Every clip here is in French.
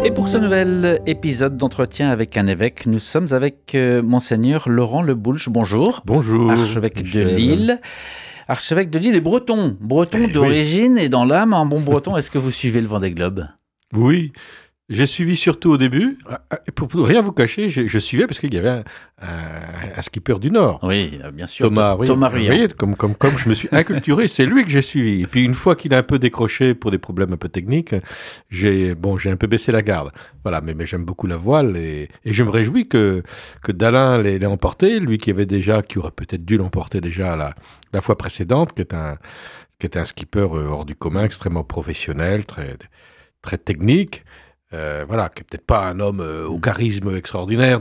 Et pour ce nouvel épisode d'entretien avec un évêque, nous sommes avec Monseigneur Laurent Le Boulch. Bonjour. Bonjour. Archevêque de Lille. Archevêque de Lille et breton. Breton d'origine et dans l'âme, un bon breton. Est-ce que vous suivez le Vendée Globe ? Oui. J'ai suivi surtout au début, pour rien vous cacher, je suivais parce qu'il y avait un skipper du Nord. Oui, bien sûr. Thomas Ruyant. Vous voyez, comme je me suis inculturé, c'est lui que j'ai suivi. Et puis une fois qu'il a un peu décroché pour des problèmes un peu techniques, j'ai un peu baissé la garde. Voilà, mais j'aime beaucoup la voile et je me réjouis que Dalin l'ait emporté, lui qui aurait peut-être dû l'emporter déjà la fois précédente, qui était un skipper hors du commun, extrêmement professionnel, très, très technique. Voilà, qui n'est peut-être pas un homme au charisme extraordinaire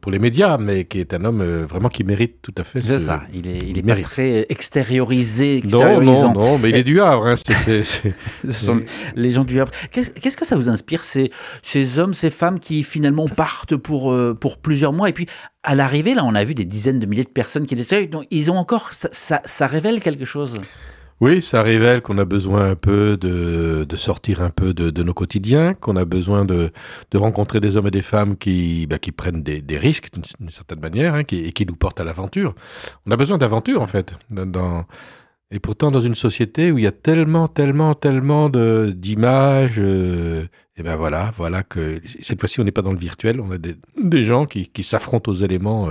pour les médias, mais qui est un homme vraiment qui mérite tout à fait. C'est ça, il est pas très extériorisant. Non, mais il est du Havre. Ce sont les gens du Havre. Qu'est-ce que ça vous inspire, ces hommes, ces femmes qui finalement partent pour plusieurs mois et puis à l'arrivée, là, on a vu des dizaines de milliers de personnes qui décèdent, donc ils ont encore, ça révèle quelque chose. Oui, ça révèle qu'on a besoin un peu de sortir un peu de nos quotidiens, qu'on a besoin de rencontrer des hommes et des femmes qui prennent des risques d'une certaine manière, et qui nous portent à l'aventure. On a besoin d'aventure en fait. Et pourtant, dans une société où il y a tellement d'images, et ben voilà que cette fois-ci on n'est pas dans le virtuel, on a des gens qui s'affrontent aux éléments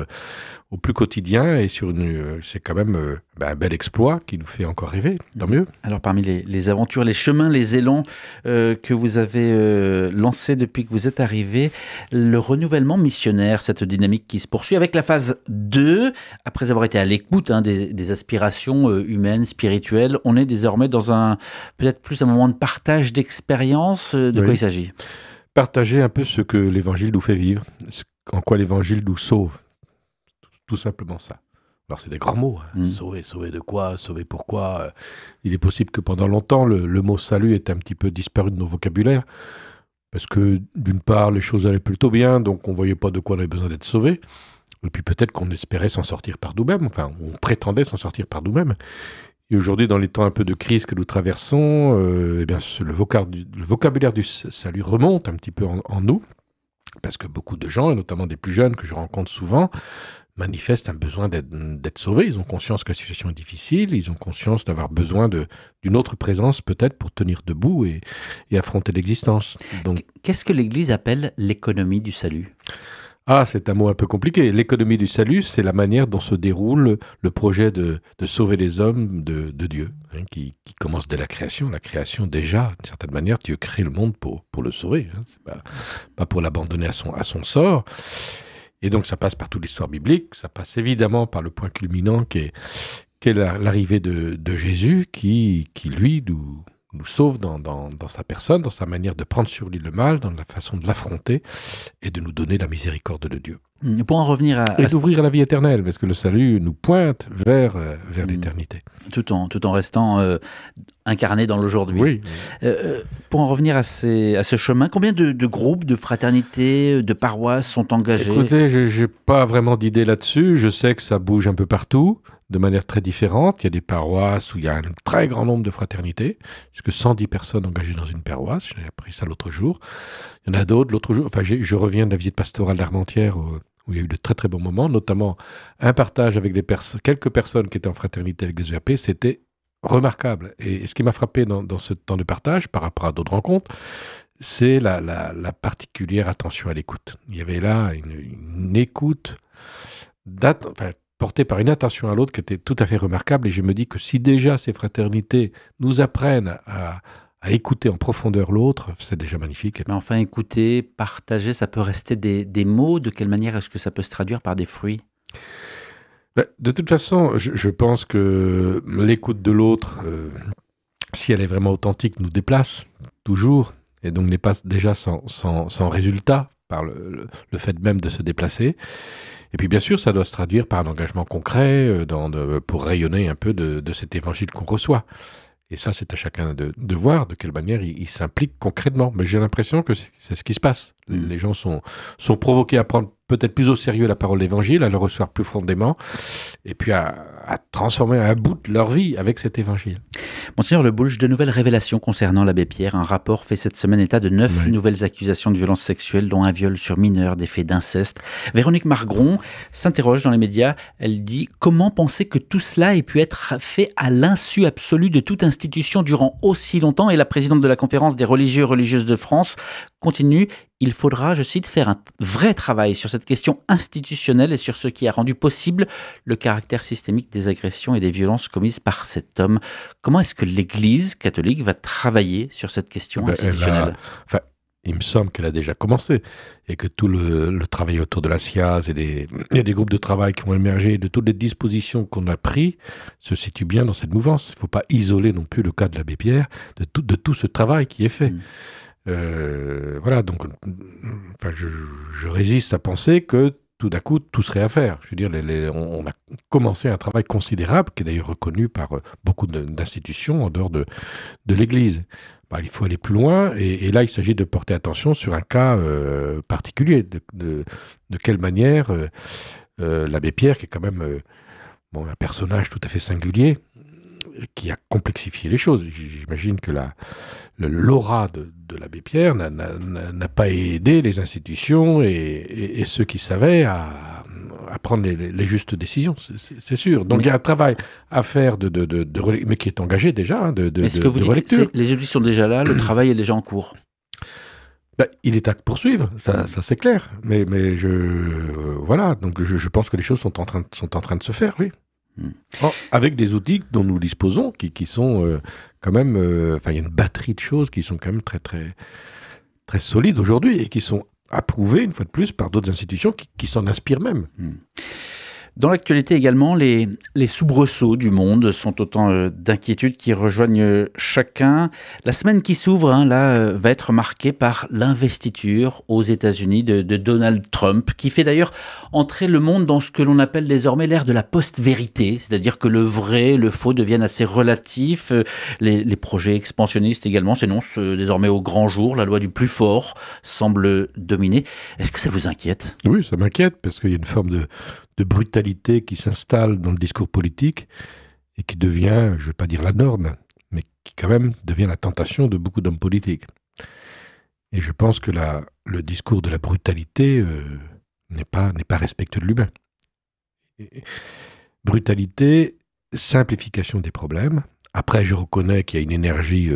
au plus quotidien, et c'est quand même un bel exploit qui nous fait encore rêver, tant mieux. Alors parmi les aventures, les chemins, les élans que vous avez lancés depuis que vous êtes arrivé, le renouvellement missionnaire, cette dynamique qui se poursuit avec la phase 2, après avoir été à l'écoute des aspirations humaines, spirituelles, on est désormais dans peut-être plus un moment de partage d'expérience. De quoi il s'agit ? Partager un peu ce que l'Évangile nous fait vivre, en quoi l'Évangile nous sauve. Tout simplement ça. Alors c'est des grands mots. Sauver de quoi ? Sauver pourquoi ? Il est possible que pendant longtemps, le mot salut ait un petit peu disparu de nos vocabulaires. Parce que d'une part, les choses allaient plutôt bien, donc on ne voyait pas de quoi on avait besoin d'être sauvé. Et puis peut-être qu'on espérait s'en sortir par nous-mêmes. Enfin, on prétendait s'en sortir par nous-mêmes. Et aujourd'hui, dans les temps un peu de crise que nous traversons, le vocabulaire du salut remonte un petit peu en nous. Parce que beaucoup de gens, et notamment des plus jeunes que je rencontre souvent, manifestent un besoin d'être sauvés. Ils ont conscience que la situation est difficile, ils ont conscience d'avoir besoin d'une autre présence peut-être pour tenir debout et affronter l'existence. Donc, qu'est-ce que l'Église appelle l'économie du salut ? C'est un mot un peu compliqué. L'économie du salut, c'est la manière dont se déroule le projet de sauver les hommes de Dieu, qui commence dès la création. La création, déjà, d'une certaine manière, Dieu crée le monde pour le sauver. C'est pas pour l'abandonner à son sort. Et donc ça passe par toute l'histoire biblique, ça passe évidemment par le point culminant qui est l'arrivée de Jésus qui lui, nous sauve dans sa personne, dans sa manière de prendre sur lui le mal, dans la façon de l'affronter et de nous donner la miséricorde de Dieu. Pour en revenir et d'ouvrir à la vie éternelle, parce que le salut nous pointe vers l'éternité. Tout en restant incarné dans l'aujourd'hui. Oui. Pour en revenir à ce chemin, combien de groupes, de fraternités, de paroisses sont engagés ? Écoutez, je n'ai pas vraiment d'idée là-dessus. Je sais que ça bouge un peu partout, de manière très différente. Il y a des paroisses où il y a un très grand nombre de fraternités, jusqu'à 110 personnes engagées dans une paroisse. J'ai appris ça l'autre jour. Il y en a d'autres. L'autre jour, je reviens de la visite pastorale d'Armentières où il y a eu de très très bons moments, notamment un partage avec quelques personnes qui étaient en fraternité avec des EAP. C'était remarquable. Et ce qui m'a frappé dans ce temps de partage, par rapport à d'autres rencontres, c'est la particulière attention à l'écoute. Il y avait là une écoute portée par une attention à l'autre qui était tout à fait remarquable. Et je me dis que si déjà ces fraternités nous apprennent à écouter en profondeur l'autre, c'est déjà magnifique. Mais enfin, écouter, partager, ça peut rester des mots. De quelle manière est-ce que ça peut se traduire par des fruits ? De toute façon, je pense que l'écoute de l'autre, si elle est vraiment authentique, nous déplace toujours, et donc n'est pas déjà sans résultat par le fait même de se déplacer. Et puis bien sûr, ça doit se traduire par un engagement concret pour rayonner un peu de cet évangile qu'on reçoit. Et ça, c'est à chacun de voir de quelle manière il s'implique concrètement. Mais j'ai l'impression que c'est ce qui se passe. Les gens sont provoqués à prendre peut-être plus au sérieux la parole de l'Évangile, à le recevoir plus profondément, et puis à transformer un bout de leur vie avec cet Évangile. Monseigneur Le Boulge, de nouvelles révélations concernant l'abbé Pierre. Un rapport fait cette semaine état de 9 nouvelles accusations de violences sexuelles, dont un viol sur mineur, des faits d'inceste. Véronique Margron s'interroge dans les médias. Elle dit « Comment penser que tout cela ait pu être fait à l'insu absolue de toute institution durant aussi longtemps ?» Et la présidente de la conférence des religieux et religieuses de France continue. Il faudra, je cite, faire un vrai travail sur cette question institutionnelle et sur ce qui a rendu possible le caractère systémique des agressions et des violences commises par cet homme. Comment est-ce que l'Église catholique va travailler sur cette question institutionnelle ? Il me semble qu'elle a déjà commencé et que tout le travail autour de la SIAZ et des groupes de travail qui ont émergé, de toutes les dispositions qu'on a prises, se situe bien dans cette mouvance. Il ne faut pas isoler non plus le cas de l'abbé Pierre de tout ce travail qui est fait. Voilà, donc je résiste à penser que tout d'un coup, tout serait à faire. Je veux dire, on a commencé un travail considérable, qui est d'ailleurs reconnu par beaucoup d'institutions en dehors de l'Église. Il faut aller plus loin, et là, il s'agit de porter attention sur un cas particulier. De quelle manière l'abbé Pierre, qui est quand même un personnage tout à fait singulier, qui a complexifié les choses. J'imagine que l'aura de l'abbé Pierre n'a pas aidé les institutions et ceux qui savaient à prendre les justes décisions, c'est sûr. Donc il y a un travail à faire mais qui est engagé déjà, Est-ce que vous dites que les outils sont déjà là, le travail est déjà en cours? Il est à poursuivre, ça c'est clair. Mais voilà, donc je pense que les choses sont en train de se faire, oui. Avec des outils dont nous disposons, qui sont quand même... il y a une batterie de choses qui sont quand même très, très, très solides aujourd'hui et qui sont approuvées, une fois de plus, par d'autres institutions qui s'en inspirent même. Dans l'actualité également, les soubresauts du monde sont autant d'inquiétudes qui rejoignent chacun. La semaine qui s'ouvre, va être marquée par l'investiture aux États-Unis de Donald Trump, qui fait d'ailleurs entrer le monde dans ce que l'on appelle désormais l'ère de la post-vérité, c'est-à-dire que le vrai, le faux deviennent assez relatifs. Les projets expansionnistes également s'énoncent désormais au grand jour. La loi du plus fort semble dominer. Est-ce que ça vous inquiète ? Oui, ça m'inquiète, parce qu'il y a une forme de brutalité qui s'installe dans le discours politique et qui devient, je ne vais pas dire la norme, mais qui quand même devient la tentation de beaucoup d'hommes politiques. Et je pense que le discours de la brutalité n'est pas respectueux de l'humain. Brutalité, simplification des problèmes. Après, je reconnais qu'il y a une énergie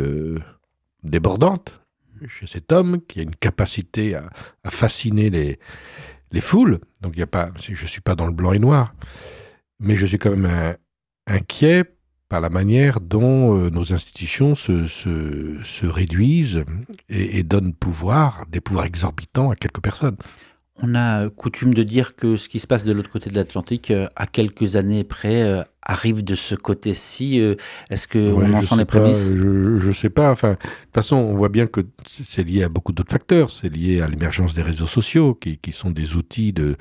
débordante chez cet homme, qui a une capacité à fasciner les foules. Donc je ne suis pas dans le blanc et noir, mais je suis quand même inquiet par la manière dont nos institutions se réduisent et donnent des pouvoirs exorbitants à quelques personnes. On a coutume de dire que ce qui se passe de l'autre côté de l'Atlantique, à quelques années près, arrive de ce côté-ci. Est-ce qu'on en sent les prémices ? Je ne sais pas. De toute façon, on voit bien que c'est lié à beaucoup d'autres facteurs. C'est lié à l'émergence des réseaux sociaux, qui sont des outils de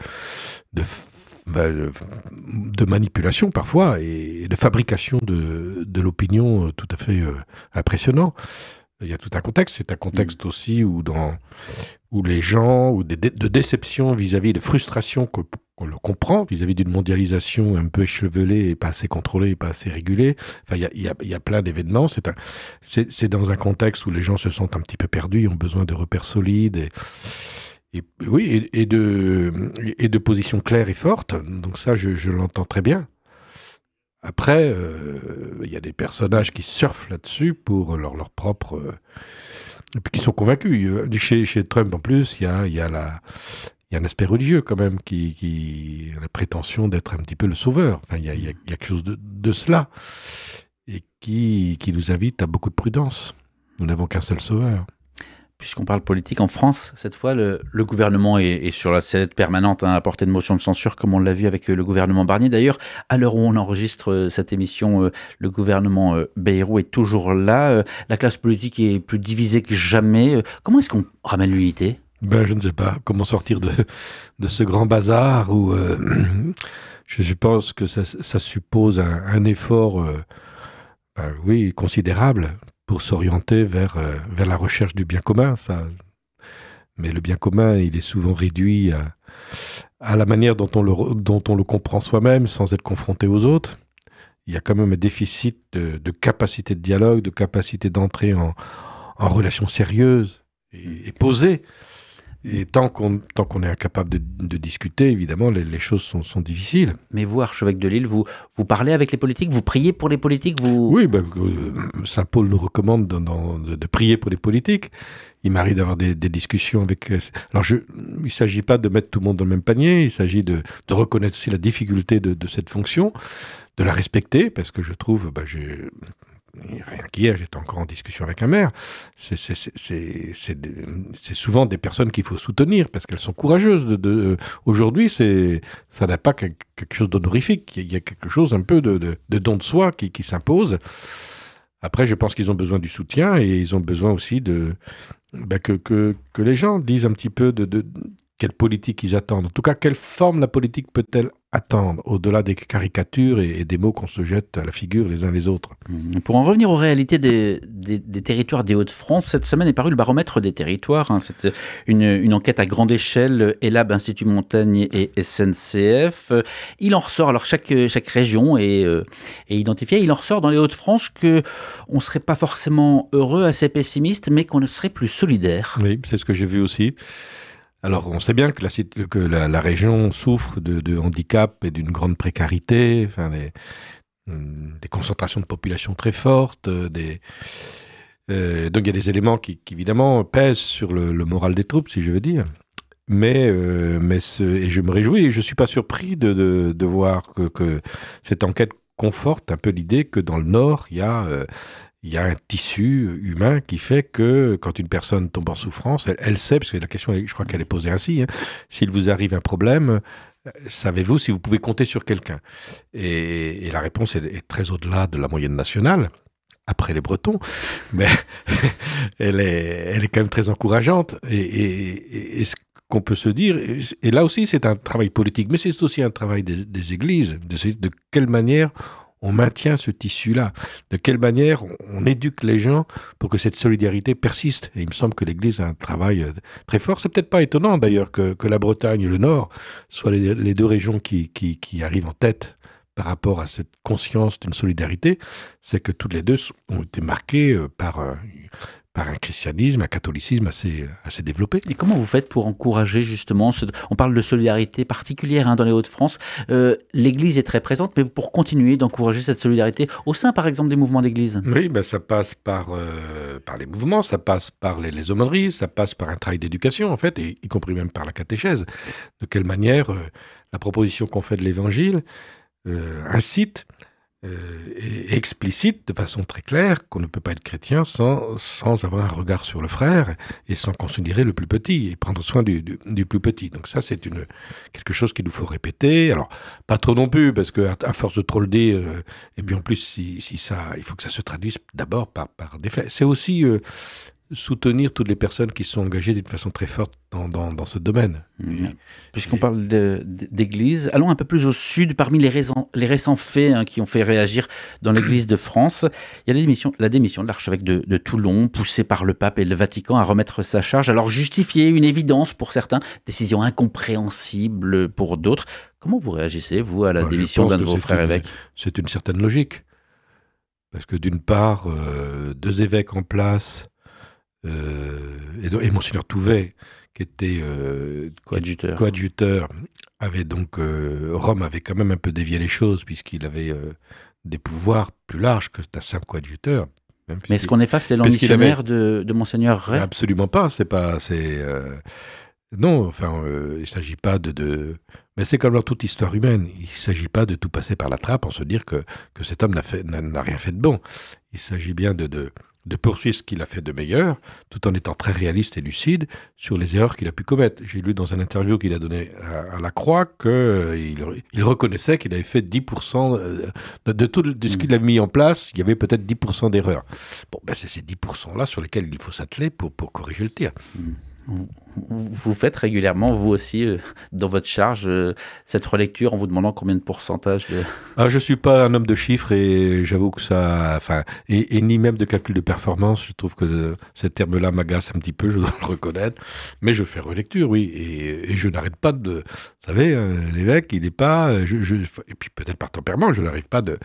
manipulation parfois et de fabrication de l'opinion tout à fait impressionnant. Il y a tout un contexte. C'est un contexte aussi où les gens, ou de déception vis-à-vis de frustration qu'on le comprend, vis-à-vis d'une mondialisation un peu échevelée et pas assez contrôlée, et pas assez régulée. Il y a plein d'événements. C'est dans un contexte où les gens se sentent un petit peu perdus, ont besoin de repères solides et de positions claires et fortes. Donc ça, je l'entends très bien. Après, il y a des personnages qui surfent là-dessus pour leur propre... et puis qui sont convaincus. Chez Trump, en plus, il y a un aspect religieux, quand même, qui a la prétention d'être un petit peu le sauveur. Il y a quelque chose de cela. Et qui nous invite à beaucoup de prudence. Nous n'avons qu'un seul sauveur. Puisqu'on parle politique, en France, cette fois, le gouvernement est sur la sellette permanente à portée de motion de censure, comme on l'a vu avec le gouvernement Barnier. D'ailleurs, à l'heure où on enregistre cette émission, le gouvernement Bayrou est toujours là. La classe politique est plus divisée que jamais. Comment est-ce qu'on ramène l'unité ? Je ne sais pas. Comment sortir de ce grand bazar où je pense que ça suppose un effort considérable pour s'orienter vers la recherche du bien commun. Mais le bien commun, il est souvent réduit à la manière dont on le comprend soi-même sans être confronté aux autres. il y a quand même un déficit de capacité de dialogue, de capacité d'entrer en relation sérieuse et posée. Et tant qu'on est incapable de discuter, évidemment, les choses sont difficiles. Mais vous, archevêque de Lille, vous parlez avec les politiques, vous priez pour les politiques, vous... Oui, Saint Paul nous recommande de prier pour les politiques. Il m'arrive d'avoir des discussions avec... Alors, il ne s'agit pas de mettre tout le monde dans le même panier, il s'agit de reconnaître aussi la difficulté de cette fonction, de la respecter, parce que je trouve... Rien qu'hier, j'étais encore en discussion avec un maire. C'est souvent des personnes qu'il faut soutenir parce qu'elles sont courageuses. Aujourd'hui, ça n'a pas quelque chose d'honorifique. Il y a quelque chose un peu de don de soi qui s'impose. Après, je pense qu'ils ont besoin du soutien et ils ont besoin aussi que les gens disent un petit peu de quelle politique ils attendent. En tout cas, quelle forme la politique peut-elle attendre, au-delà des caricatures et des mots qu'on se jette à la figure les uns les autres. Pour en revenir aux réalités des territoires des Hauts-de-France, cette semaine est paru le baromètre des territoires. C'est une enquête à grande échelle, ELAB, Institut Montaigne et SNCF. Il en ressort, alors chaque région est identifiée, il en ressort dans les Hauts-de-France qu'on ne serait pas forcément heureux, assez pessimiste, mais qu'on serait plus solidaire. Oui, c'est ce que j'ai vu aussi. Alors, on sait bien que la région souffre de handicap et d'une grande précarité, enfin, des concentrations de population très fortes, donc il y a des éléments qui évidemment pèsent sur le moral des troupes, si je veux dire. Et je me réjouis et je ne suis pas surpris de voir que cette enquête conforte un peu l'idée que dans le Nord, il y a un tissu humain qui fait que quand une personne tombe en souffrance, elle sait, parce que la question, je crois qu'elle est posée ainsi, s'il vous arrive un problème, savez-vous si vous pouvez compter sur quelqu'un? Et la réponse est très au-delà de la moyenne nationale, après les Bretons, mais elle est quand même très encourageante. Et ce qu'on peut se dire, et là aussi c'est un travail politique, mais c'est aussi un travail des églises, de quelle manière on maintient ce tissu-là. De quelle manière on éduque les gens pour que cette solidarité persiste. Et il me semble que l'Église a un travail très fort. C'est peut-être pas étonnant d'ailleurs que la Bretagne et le Nord soient les deux régions qui arrivent en tête par rapport à cette conscience d'une solidarité. C'est que toutes les deux ont été marquées par un christianisme, un catholicisme assez développé. Et comment vous faites pour encourager justement, on parle de solidarité particulière dans les Hauts-de-France, l'Église est très présente, mais pour continuer d'encourager cette solidarité au sein par exemple des mouvements d'Église? Oui, ça passe par les mouvements, ça passe par les aumôneries, ça passe par un travail d'éducation en fait, et y compris même par la catéchèse. De quelle manière la proposition qu'on fait de l'Évangile incite et explicite de façon très claire qu'on ne peut pas être chrétien sans avoir un regard sur le frère et sans considérer le plus petit et prendre soin du plus petit. Donc ça, c'est quelque chose qu'il nous faut répéter. Alors, pas trop non plus, parce qu'à force de trop le dire, et puis en plus, il faut que ça se traduise d'abord par des faits. C'est aussi soutenir toutes les personnes qui sont engagées d'une façon très forte dans ce domaine. Puisqu'on parle d'église, allons un peu plus au sud, parmi les récents faits qui ont fait réagir dans l'église de France. Il y a la démission de l'archevêque de Toulon, poussé par le pape et le Vatican à remettre sa charge. Alors justifiée, une évidence pour certains, décision incompréhensible pour d'autres. Comment vous réagissez, vous, à la démission d'un de vos frères évêques? C'est une certaine logique. Parce que d'une part, deux évêques en place, et Monseigneur Touvet, qui était coadjuteur, avait donc Rome avait quand même un peu dévié les choses puisqu'il avait des pouvoirs plus larges que un simple coadjuteur. Mais est-ce qu'on efface l'élan missionnaire de Monseigneur Ray? Absolument pas. Non, enfin, il ne s'agit pas mais c'est comme dans toute histoire humaine. Il ne s'agit pas de tout passer par la trappe en se dire que cet homme n'a rien fait de bon. Il s'agit bien de poursuivre ce qu'il a fait de meilleur, tout en étant très réaliste et lucide sur les erreurs qu'il a pu commettre. J'ai lu dans un interview qu'il a donné à La Croix qu'il reconnaissait qu'il avait fait 10% de ce qu'il a mis en place, il y avait peut-être 10% d'erreurs. Bon, c'est ces 10%-là sur lesquels il faut s'atteler pour corriger le tir. Vous faites régulièrement, vous aussi, dans votre charge, cette relecture en vous demandant combien de pourcentage de... Je ne suis pas un homme de chiffres et j'avoue que ça... Et ni même de calcul de performance. Je trouve que ce terme-là m'agace un petit peu, je dois le reconnaître. Mais je fais relecture, oui. Et je n'arrête pas de... Vous savez, l'évêque, il n'est pas... Et puis peut-être par tempérament, je n'arrive pas de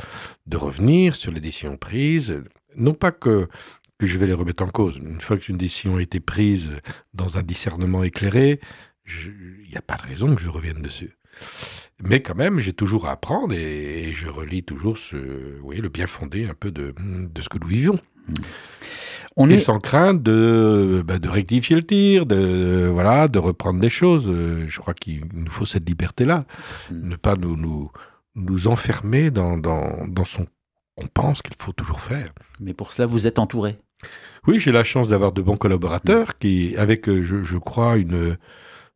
revenir sur les décisions prises. Non pas que je vais les remettre en cause. Une fois qu'une décision a été prise dans un discernement éclairé, il n'y a pas de raison que je revienne dessus. Mais quand même, j'ai toujours à apprendre et je relis toujours le bien fondé un peu de ce que nous vivions. Sans crainte de rectifier le tir, de reprendre des choses. Je crois qu'il nous faut cette liberté-là. Ne pas nous enfermer dans son qu'on pense qu'il faut toujours faire. Mais pour cela, vous êtes entouré. Oui, j'ai la chance d'avoir de bons collaborateurs qui, avec, je crois,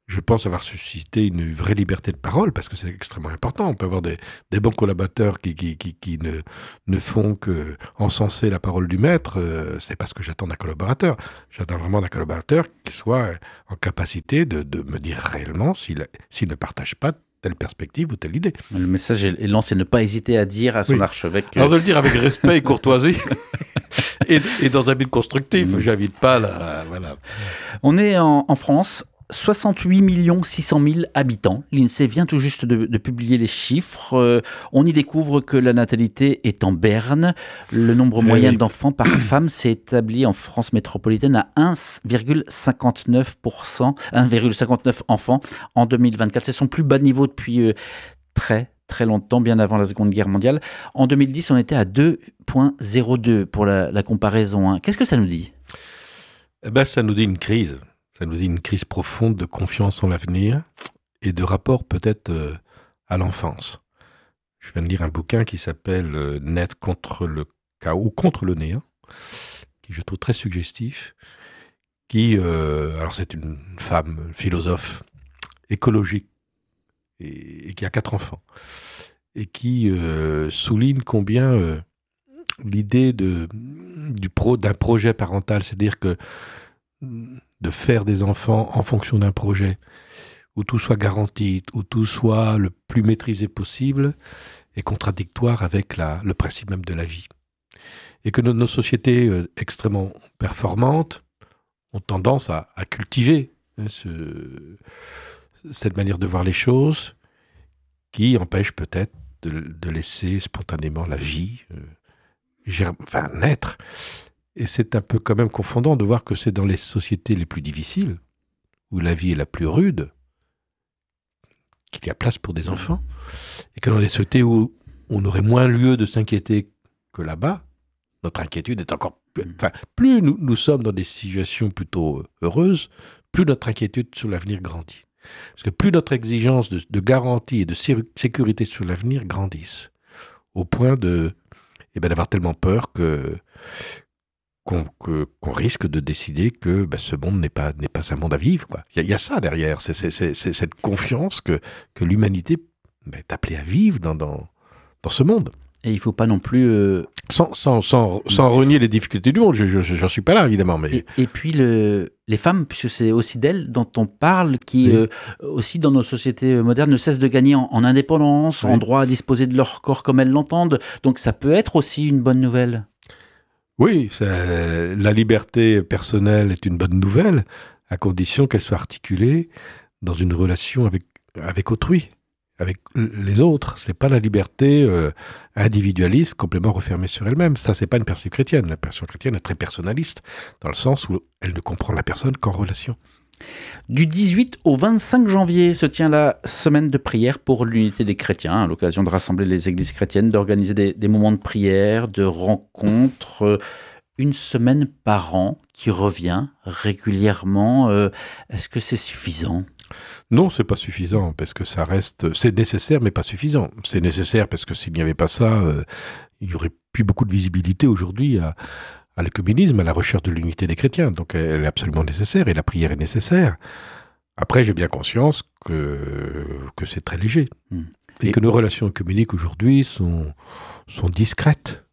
je pense avoir suscité une vraie liberté de parole, parce que c'est extrêmement important. On peut avoir des bons collaborateurs qui ne font que encenser la parole du maître. C'est pas ce que j'attends d'un collaborateur. J'attends vraiment d'un collaborateur qui soit en capacité de me dire réellement s'il ne partage pas telle perspective ou telle idée. Le message est lancé, ne pas hésiter à dire à son archevêque... Alors de le dire avec respect et courtoisie, et dans un but constructif, j'invite pas là... Voilà. On est en France, 68 600 000 habitants. L'INSEE vient tout juste de publier les chiffres. On y découvre que la natalité est en berne. Le nombre moyen d'enfants par femme s'est établi en France métropolitaine à 1,59 enfants en 2024. C'est son plus bas niveau depuis très longtemps, bien avant la Seconde Guerre mondiale. En 2010, on était à 2,02 pour la comparaison. Qu'est-ce que ça nous dit ? Ça nous dit une crise. Ça nous dit une crise profonde de confiance en l'avenir et de rapport peut-être à l'enfance. Je viens de lire un bouquin qui s'appelle « Naître contre le chaos » ou « Contre le néant », qui je trouve très suggestif, alors c'est une femme philosophe écologique et qui a 4 enfants, et qui souligne combien l'idée d'un projet parental, c'est-à-dire que de faire des enfants en fonction d'un projet où tout soit garanti, où tout soit le plus maîtrisé possible, est contradictoire avec le principe même de la vie. Et que nos sociétés extrêmement performantes ont tendance à cultiver cette manière de voir les choses qui empêche peut-être de laisser spontanément la vie naître. Et c'est un peu quand même confondant de voir que c'est dans les sociétés les plus difficiles, où la vie est la plus rude, qu'il y a place pour des enfants, et que dans les sociétés où on aurait moins lieu de s'inquiéter que là-bas, notre inquiétude est encore plus... plus nous sommes dans des situations plutôt heureuses, plus notre inquiétude sur l'avenir grandit. Parce que plus notre exigence de garantie et de sécurité sur l'avenir grandissent, au point d'avoir tellement peur qu'on risque de décider que ce monde n'est pas un monde à vivre, quoi. Il y a ça derrière, c'est cette confiance que l'humanité est appelée à vivre dans ce monde. Et il ne faut pas non plus... Sans renier les difficultés du monde, j'en suis pas là, évidemment. Mais... Et puis les femmes, puisque c'est aussi d'elles dont on parle, qui aussi dans nos sociétés modernes ne cessent de gagner en indépendance, en droit à disposer de leur corps comme elles l'entendent. Donc ça peut être aussi une bonne nouvelle. Oui, la liberté personnelle est une bonne nouvelle, à condition qu'elle soit articulée dans une relation avec autrui, avec les autres. C'est pas la liberté individualiste, complètement refermée sur elle-même. Ça, c'est pas une perspective chrétienne. La perspective chrétienne est très personnaliste, dans le sens où elle ne comprend la personne qu'en relation. Du 18 au 25 janvier se tient la semaine de prière pour l'unité des chrétiens, à l'occasion de rassembler les églises chrétiennes, d'organiser des moments de prière, de rencontres, une semaine par an qui revient régulièrement. Est-ce que c'est suffisant ? Non, c'est pas suffisant, parce que ça reste... C'est nécessaire, mais pas suffisant. C'est nécessaire parce que s'il n'y avait pas ça, il y aurait plus beaucoup de visibilité aujourd'hui à l'œcuménisme, à la recherche de l'unité des chrétiens. Donc elle est absolument nécessaire, et la prière est nécessaire. Après, j'ai bien conscience que c'est très léger. Et que nos relations œcuméniques aujourd'hui sont discrètes.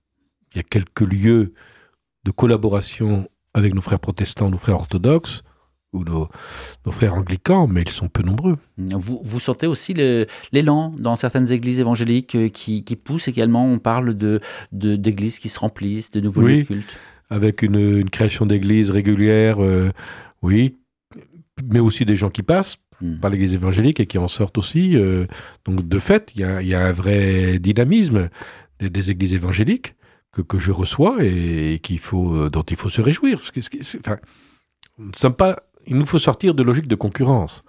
Il y a quelques lieux de collaboration avec nos frères protestants, nos frères orthodoxes, ou nos frères anglicans, mais ils sont peu nombreux. Vous sentez aussi l'élan dans certaines églises évangéliques qui poussent également. On parle d'églises qui se remplissent, de nouveaux lieux de culte. Avec une création d'églises régulière, oui, mais aussi des gens qui passent par l'église évangélique et qui en sortent aussi. Donc de fait, il y a un vrai dynamisme des églises évangéliques que je reçois et dont il faut se réjouir. Il nous faut sortir de logique de concurrence,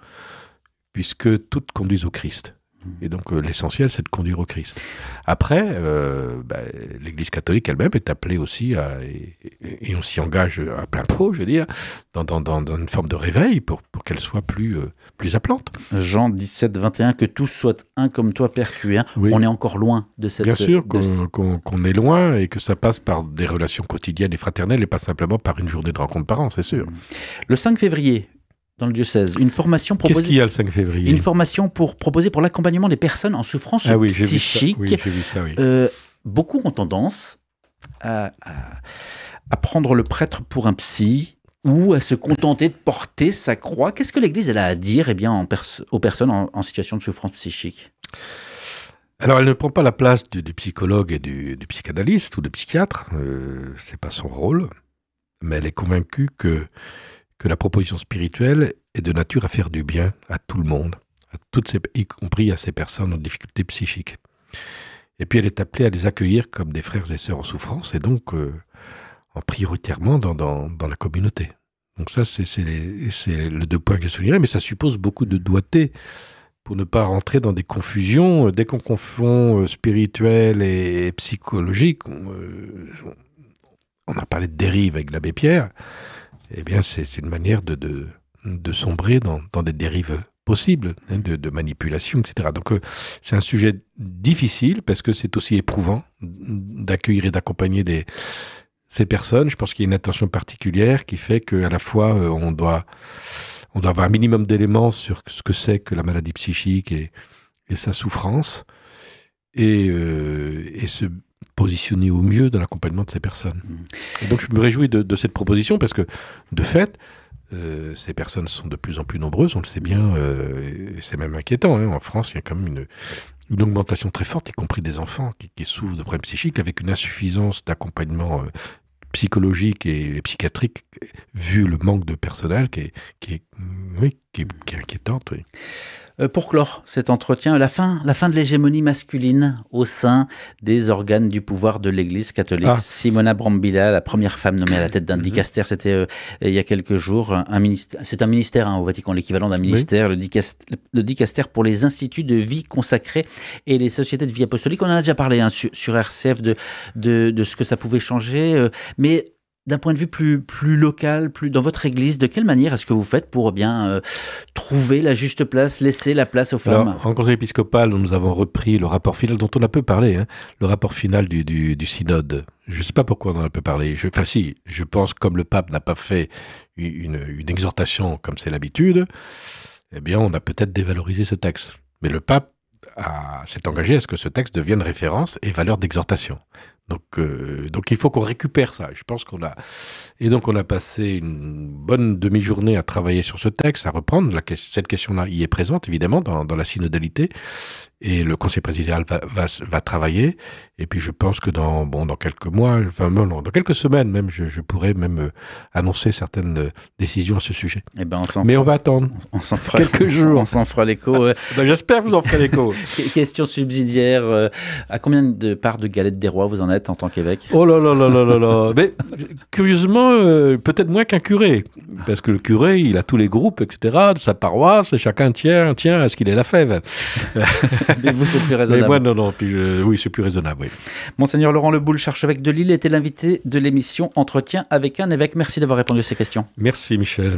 puisque toutes conduisent au Christ. Et donc l'essentiel, c'est de conduire au Christ. Après, l'Église catholique elle-même est appelée aussi et on s'y engage à plein pot, je veux dire, dans une forme de réveil pour qu'elle soit plus appelante. Jean 17, 21, que tous soient un comme toi, Père, tu es un. Oui. On est encore loin de cette... Bien sûr qu'on est loin et que ça passe par des relations quotidiennes et fraternelles et pas simplement par une journée de rencontre par an, c'est sûr. Le 5 février, dans le diocèse, une formation proposée... Qu'est-ce qu'il y a le 5 février ? Une formation proposée pour l'accompagnement des personnes en souffrance psychique. J'ai vu ça, oui. Beaucoup ont tendance à prendre le prêtre pour un psy ou à se contenter de porter sa croix. Qu'est-ce que l'Église a à dire aux personnes en situation de souffrance psychique ? Alors, elle ne prend pas la place du psychologue et du psychanalyste ou du psychiatre. C'est pas son rôle. Mais elle est convaincue que la proposition spirituelle est de nature à faire du bien à tout le monde, y compris à ces personnes en difficulté psychique. Et puis elle est appelée à les accueillir comme des frères et sœurs en souffrance, et donc prioritairement dans la communauté. Donc ça, c'est les 2 points que je soulignerai, mais ça suppose beaucoup de doigté pour ne pas rentrer dans des confusions. Dès qu'on confond spirituel et psychologique, on a parlé de dérive avec l'abbé Pierre, eh bien, c'est une manière de sombrer dans des dérives possibles, de manipulation, etc. Donc, c'est un sujet difficile parce que c'est aussi éprouvant d'accueillir et d'accompagner ces personnes. Je pense qu'il y a une attention particulière qui fait qu'à la fois, on doit avoir un minimum d'éléments sur ce que c'est que la maladie psychique et sa souffrance et se positionner au mieux dans l'accompagnement de ces personnes. Et donc je me réjouis de cette proposition parce que, de fait, ces personnes sont de plus en plus nombreuses, on le sait bien, et c'est même inquiétant. En France, il y a quand même une augmentation très forte, y compris des enfants qui souffrent de problèmes psychiques, avec une insuffisance d'accompagnement psychologique et psychiatrique, vu le manque de personnel qui est inquiétante. Oui. Pour clore cet entretien, la fin de l'hégémonie masculine au sein des organes du pouvoir de l'Église catholique. Simona Brambilla, la première femme nommée à la tête d'un dicaster, c'était il y a quelques jours. C'est un ministère au Vatican, l'équivalent d'un ministère, oui. Le dicaster pour les instituts de vie consacrée et les sociétés de vie apostolique. On en a déjà parlé sur RCF de ce que ça pouvait changer, mais d'un point de vue plus local, plus dans votre église, de quelle manière est-ce que vous faites pour trouver la juste place, laisser la place aux femmes ? Alors, en conseil épiscopal, nous avons repris le rapport final dont on a peu parlé, le rapport final du synode. Je ne sais pas pourquoi on en a peu parlé. Je pense comme le pape n'a pas fait une exhortation comme c'est l'habitude, eh bien on a peut-être dévalorisé ce texte. Mais le pape s'est engagé à ce que ce texte devienne référence et valeur d'exhortation. Donc il faut qu'on récupère ça. Je pense qu'on a passé une bonne demi-journée à travailler sur ce texte, à reprendre. Cette question-là y est présente, évidemment, dans la synodalité. Et le conseil présidentiel va travailler. Et puis je pense que dans quelques mois, dans quelques semaines même, je pourrais même annoncer certaines décisions à ce sujet. Mais on va attendre. On s'en fera quelques jours. On s'en fera l'écho. J'espère que vous en ferez l'écho. Question subsidiaire. À combien de parts de galette des rois vous en êtes en tant qu'évêque ? Oh là là là là là là. Mais curieusement, peut-être moins qu'un curé. Parce que le curé, il a tous les groupes, etc., de sa paroisse, et chacun tient à ce qu'il ait la fève. Mais vous, c'est plus raisonnable. Mais moi, non. Oui, c'est plus raisonnable, oui. Monseigneur Laurent Leboulch, archevêque de Lille, était l'invité de l'émission Entretien avec un évêque. Merci d'avoir répondu à ces questions. Merci, Michel.